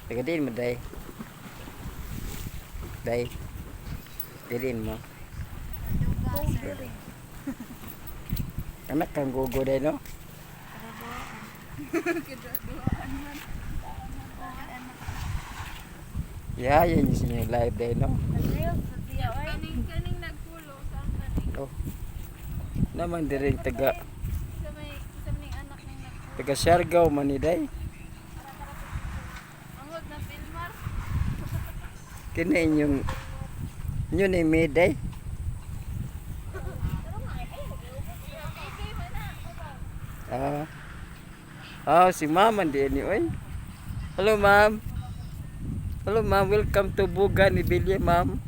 Tagadin mo, day. Day. Gadin mo. Anak kang gugo day, no? Yeah, yan yung live day, no? Kaning nagpulo sa kaning. Oh. Naman din taga Sa may anak ning nagpulo. taga Siargao man ni day. Angod na Pilmar. Kini inyong inyo ni Meday. Si Ma'am din ni oy. Hello, Ma'am. Hello, Ma'am. Welcome to Buga ni Bilye, Ma'am.